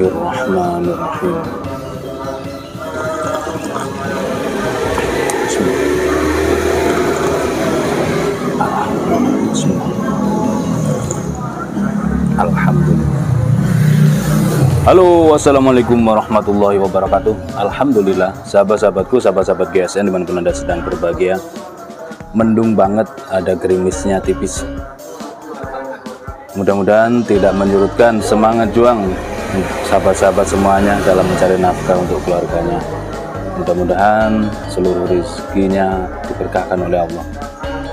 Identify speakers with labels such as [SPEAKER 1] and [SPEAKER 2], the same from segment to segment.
[SPEAKER 1] Bismillahirrahmanirrahim. Alhamdulillah. Halo, wassalamualaikum warahmatullahi wabarakatuh. Alhamdulillah, sahabat-sahabatku, sahabat-sahabat GSN dimanapun Anda sedang berbahagia. Mendung banget, ada gerimisnya tipis. Mudah-mudahan tidak menyurutkan semangat juang sahabat-sahabat semuanya dalam mencari nafkah untuk keluarganya. Mudah-mudahan seluruh rezekinya diberkahkan oleh Allah,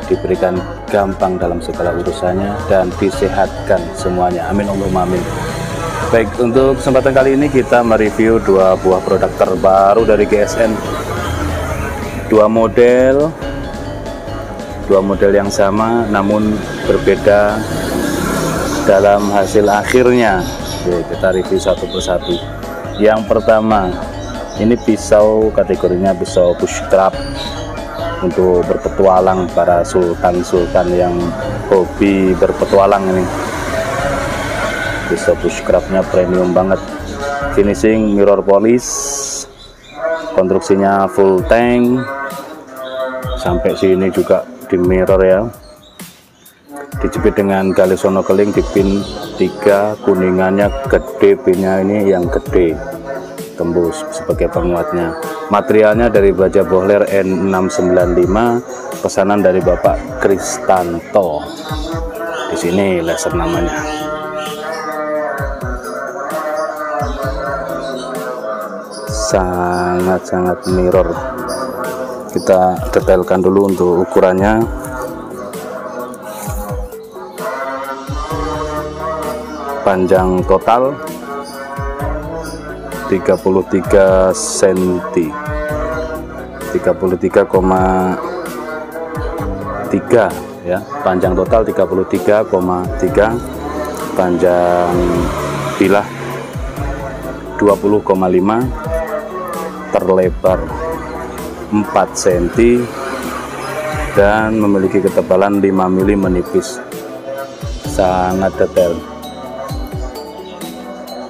[SPEAKER 1] diberikan gampang dalam segala urusannya, dan disehatkan semuanya. Amin Allahumma amin. Baik, untuk kesempatan kali ini kita mereview dua buah produk terbaru dari GSN. Dua model yang sama namun berbeda dalam hasil akhirnya. Oke, kita review satu persatu. Yang pertama, ini pisau, kategorinya pisau bushcraft untuk berpetualang, para sultan-sultan yang hobi berpetualang. Ini pisau bushcraftnya premium banget, finishing mirror polish, konstruksinya full tank, sampai sini juga di mirror ya, dijepit dengan galisono keling di pin 3, kuningannya gede, pinnya ini yang gede tembus sebagai penguatnya. Materialnya dari baja Bohler N695, pesanan dari Bapak Kristanto. Di sini laser namanya. Sangat-sangat mirror. Kita detailkan dulu untuk ukurannya. Panjang total 33 cm, 33,3 ya, panjang total 33,3, panjang bilah 20,5, terlebar 4 cm, dan memiliki ketebalan 5 mm menipis. Sangat detail.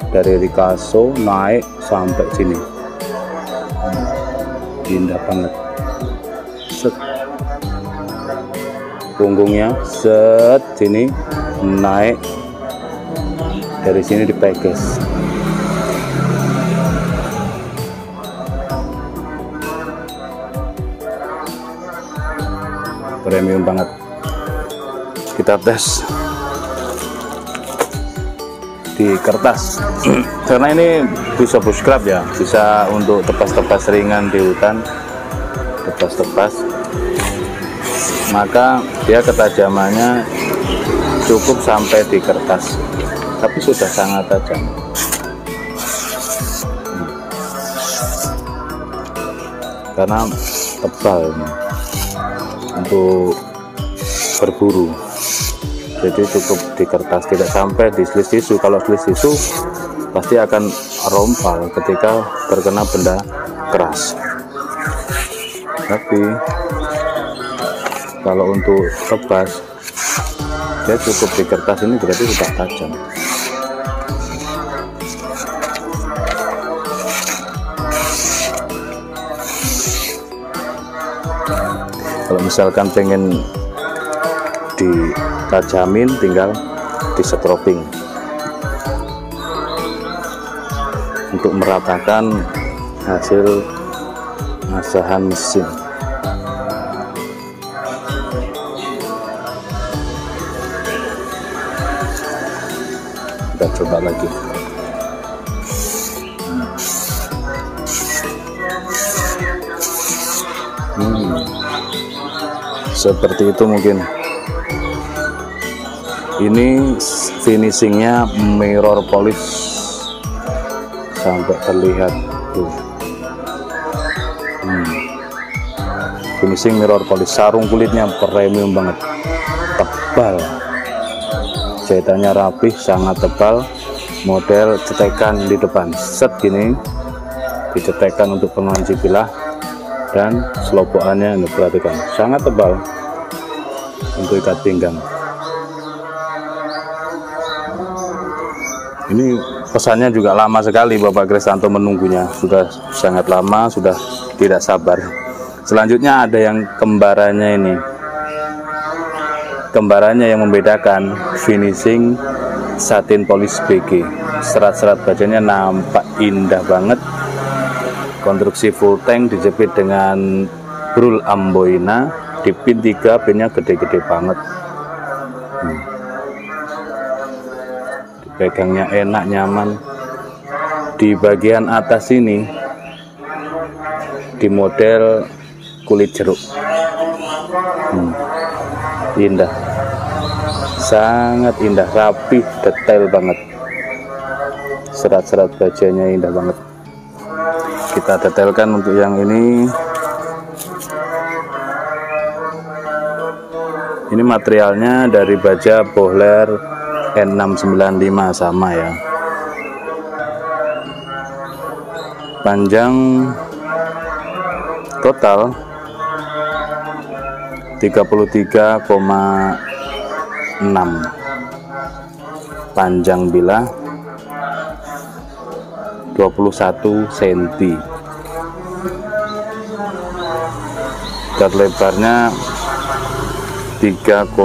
[SPEAKER 1] Dari Ricasso naik sampai sini, indah banget. Set, punggungnya set sini naik, dari sini dipekes. Premium banget. Kita tes di kertas karena ini pisau bushcraft ya, bisa untuk tepas-tepas ringan di hutan, tepas-tepas, maka dia ketajamannya cukup sampai di kertas, tapi sudah sangat tajam. Karena tebal untuk berburu, jadi cukup di kertas, tidak sampai di slis tisu. Kalau slis tisu pasti akan rompal ketika terkena benda keras, tapi kalau untuk tebas dia cukup di kertas. Ini berarti sudah tajam. Kalau misalkan pengen ditajamin, tinggal di strobing untuk meratakan hasil masahan mesin. Kita coba lagi. Seperti itu mungkin. Ini finishingnya mirror polish sampai terlihat tuh. Finishing mirror polish, sarung kulitnya premium banget, tebal, jahitannya rapih, sangat tebal. Model cetekan di depan, set gini, dicetekan untuk pengunci bilah, dan selobokannya ini perhatikan, sangat tebal untuk ikat pinggang. Ini pesannya juga lama sekali, Bapak Kristanto menunggunya, sudah sangat lama, sudah tidak sabar. Selanjutnya ada yang kembarannya ini, kembarannya yang membedakan finishing satin polis BG. Serat-serat bajanya nampak indah banget. Konstruksi full tank dijepit dengan brul Amboina, di pin 3, pinnya gede-gede banget. Pegangnya enak, nyaman. Di bagian atas ini di model kulit jeruk. Indah, sangat indah, rapi, detail banget. Serat-serat bajanya indah banget. Kita detailkan untuk yang ini. Ini materialnya dari baja Bohler N695 sama ya. Panjang total 33,6, panjang bilah 21 cm, dan lebarnya 3,8,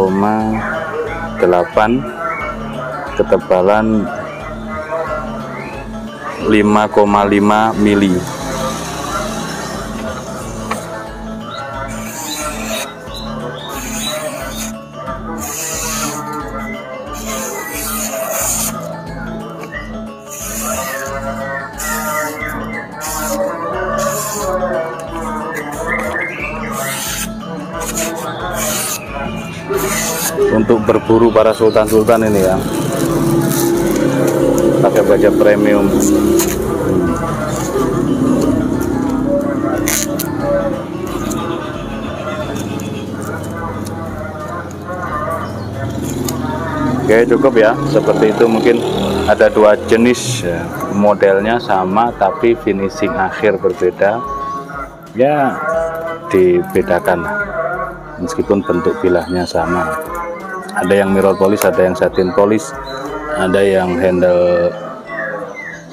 [SPEAKER 1] ketebalan 5,5 mili. Untuk berburu para sultan-sultan ini ya, pakai baja premium. Oke, cukup ya, seperti itu. Mungkin ada dua jenis ya, modelnya sama tapi finishing akhir berbeda ya, dibedakan meskipun bentuk bilahnya sama. Ada yang mirror polish, ada yang satin polish, ada yang handle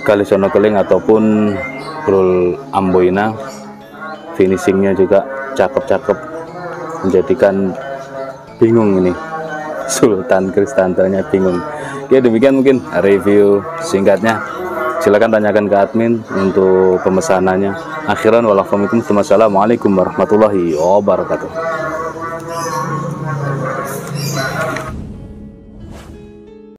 [SPEAKER 1] kalisono keling ataupun brul Amboina. Finishingnya juga cakep-cakep, menjadikan bingung ini Sultan Kristantonya, bingung. Oke, demikian mungkin review singkatnya. Silakan tanyakan ke admin untuk pemesanannya. Akhiran walaupun, wassalamualaikum warahmatullahi wabarakatuh.